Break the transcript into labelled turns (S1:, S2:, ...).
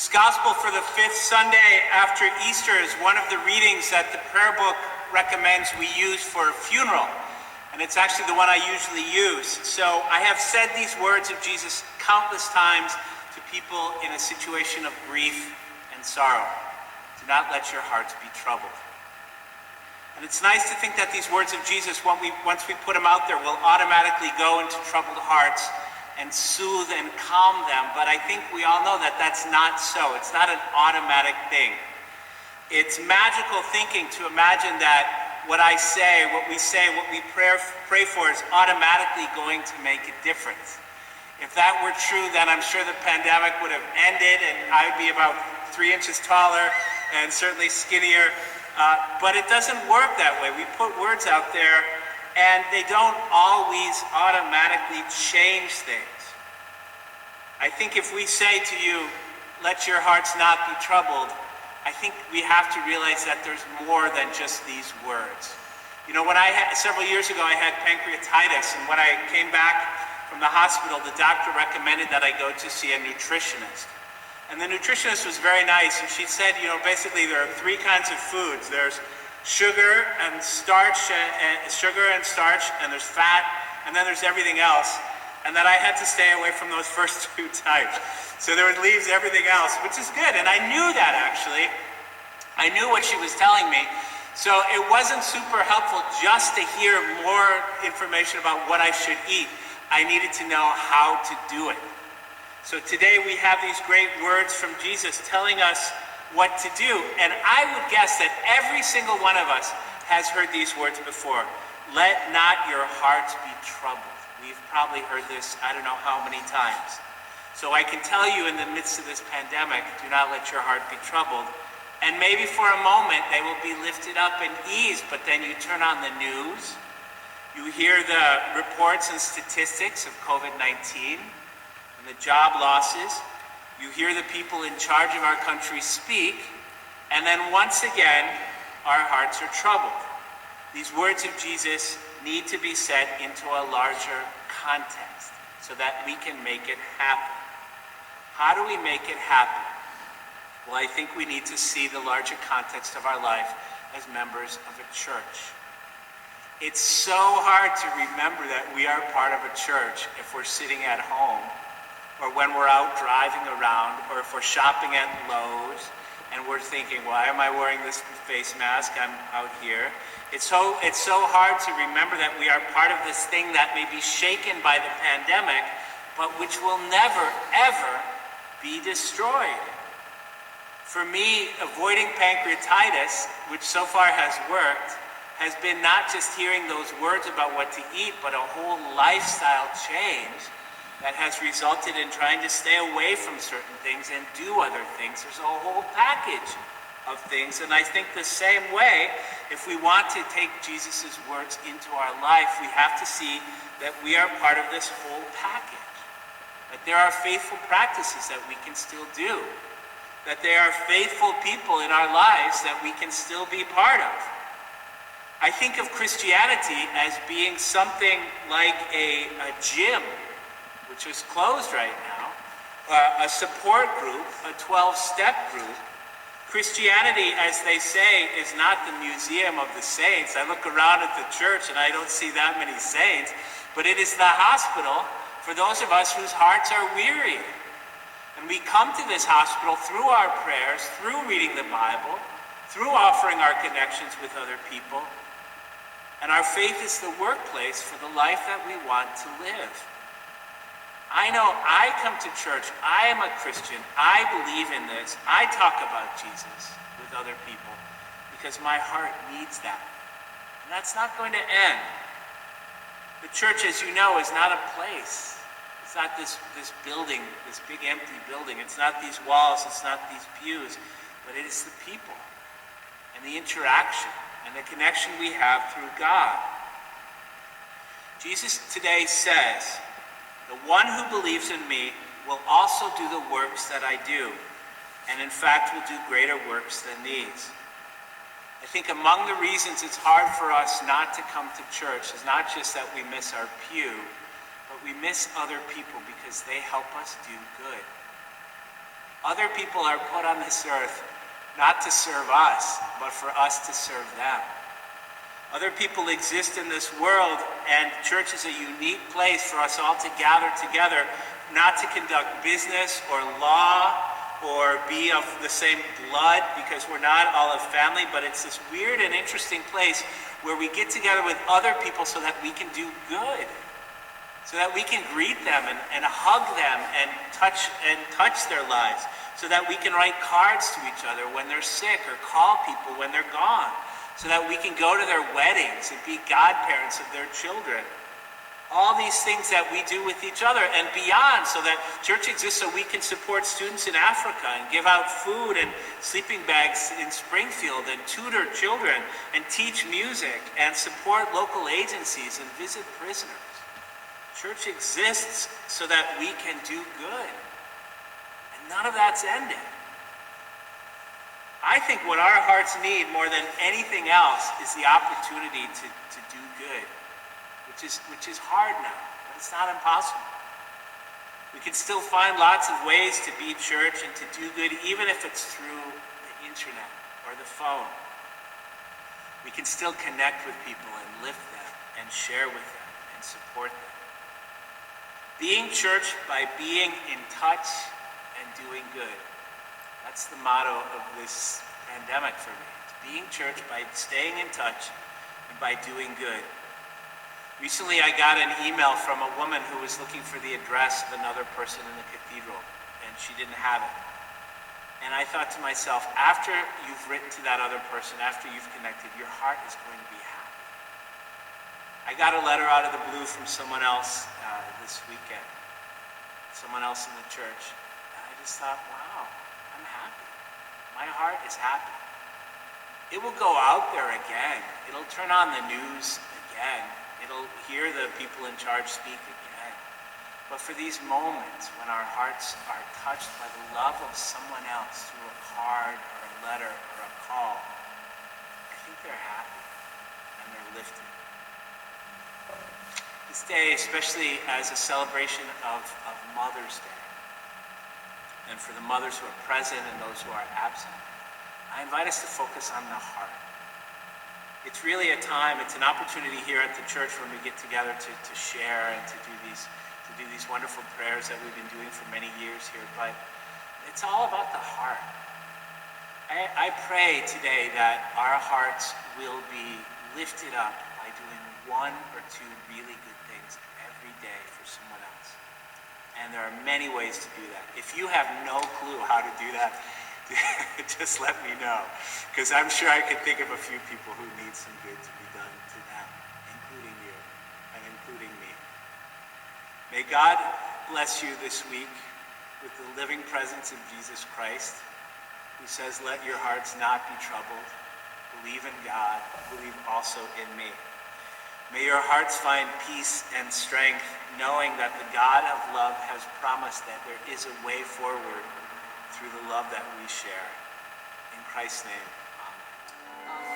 S1: This gospel for the fifth Sunday after Easter is one of the readings that the prayer book recommends we use for a funeral. And it's actually the one I usually use. So I have said these words of Jesus countless times to people in a situation of grief and sorrow. Do not let your hearts be troubled. And it's nice to think that these words of Jesus, once we put them out there, will automatically go into troubled hearts and soothe and calm them. But I think we all know that that's not so. It's not an automatic thing. It's magical thinking to imagine that what I say, what we pray for is automatically going to make a difference. If that were true, then I'm sure the pandemic would have ended and I would be about 3 inches taller and certainly skinnier. But it doesn't work that way. We put words out there and they don't always automatically change things. I think if we say to you, let your hearts not be troubled, I think we have to realize that there's more than just these words. You know, several years ago, I had pancreatitis, and when I came back from the hospital, the doctor recommended that I go to see a nutritionist. And the nutritionist was very nice, and she said, you know, basically there are 3 kinds of foods. There's sugar and starch, and there's fat, and then there's everything else. And that I had to stay away from those first 2 types. So there leaves everything else, which is good. And I knew that, actually. I knew what she was telling me. So it wasn't super helpful just to hear more information about what I should eat. I needed to know how to do it. So today we have these great words from Jesus telling us what to do. And I would guess that every single one of us has heard these words before. Let not your hearts be troubled. We've probably heard this, I don't know how many times. So I can tell you in the midst of this pandemic, do not let your heart be troubled. And maybe for a moment they will be lifted up and eased, but then you turn on the news, you hear the reports and statistics of COVID-19 and the job losses, you hear the people in charge of our country speak, and then once again, our hearts are troubled. These words of Jesus need to be set into a larger context so that we can make it happen. How do we make it happen? Well, I think we need to see the larger context of our life as members of a church. It's so hard to remember that we are part of a church if we're sitting at home, or when we're out driving around, or if we're shopping at Lowe's and we're thinking, why am I wearing this face mask? I'm out here. It's so hard to remember that we are part of this thing that may be shaken by the pandemic, but which will never, ever be destroyed. For me, avoiding pancreatitis, which so far has worked, has been not just hearing those words about what to eat, but a whole lifestyle change that has resulted in trying to stay away from certain things and do other things. There's a whole package of things, and I think the same way, if we want to take Jesus' words into our life, we have to see that we are part of this whole package, that there are faithful practices that we can still do, that there are faithful people in our lives that we can still be part of. I think of Christianity as being something like a gym, which is closed right now, a support group, a 12-step group. Christianity, as they say, is not the museum of the saints. I look around at the church and I don't see that many saints, but it is the hospital for those of us whose hearts are weary. And we come to this hospital through our prayers, through reading the Bible, through offering our connections with other people. And our faith is the workplace for the life that we want to live. I know I come to church, I am a Christian, I believe in this, I talk about Jesus with other people because my heart needs that. And that's not going to end. The church, as you know, is not a place. It's not this building, this big empty building. It's not these walls, it's not these pews, but it is the people and the interaction and the connection we have through God. Jesus today says, the one who believes in me will also do the works that I do, and in fact will do greater works than these. I think among the reasons it's hard for us not to come to church is not just that we miss our pew, but we miss other people because they help us do good. Other people are put on this earth not to serve us, but for us to serve them. Other people exist in this world, and church is a unique place for us all to gather together, not to conduct business or law or be of the same blood, because we're not all a family, but it's this weird and interesting place where we get together with other people so that we can do good, so that we can greet them and hug them and touch their lives, so that we can write cards to each other when they're sick or call people when they're gone, so that we can go to their weddings and be godparents of their children. All these things that we do with each other and beyond, so that church exists so we can support students in Africa and give out food and sleeping bags in Springfield and tutor children and teach music and support local agencies and visit prisoners. Church exists so that we can do good. And none of that's ended. I think what our hearts need more than anything else is the opportunity to do good, which is hard now, but it's not impossible. We can still find lots of ways to be church and to do good, even if it's through the internet or the phone. We can still connect with people and lift them and share with them and support them. Being church by being in touch and doing good. That's the motto of this pandemic for me. It's being church by staying in touch and by doing good. Recently, I got an email from a woman who was looking for the address of another person in the cathedral, and she didn't have it. And I thought to myself, after you've written to that other person, after you've connected, your heart is going to be happy. I got a letter out of the blue from someone else this weekend, someone else in the church, and I just thought, wow, I'm happy. My heart is happy. It will go out there again. It'll turn on the news again. It'll hear the people in charge speak again. But for these moments when our hearts are touched by the love of someone else through a card or a letter or a call, I think they're happy and they're lifted. This day, especially as a celebration of Mother's Day, and for the mothers who are present and those who are absent, I invite us to focus on the heart. It's really a time, it's an opportunity here at the church when we get together to share and to do these wonderful prayers that we've been doing for many years here, but it's all about the heart. I pray today that our hearts will be lifted up by doing one or two really good things every day for someone else. And there are many ways to do that. If you have no clue how to do that, just let me know, because I'm sure I could think of a few people who need some good to be done to them, including you and including me. May God bless you this week with the living presence of Jesus Christ, who says, let your hearts not be troubled. Believe in God, believe also in me. May your hearts find peace and strength, knowing that the God of love has promised that there is a way forward through the love that we share. In Christ's name, amen.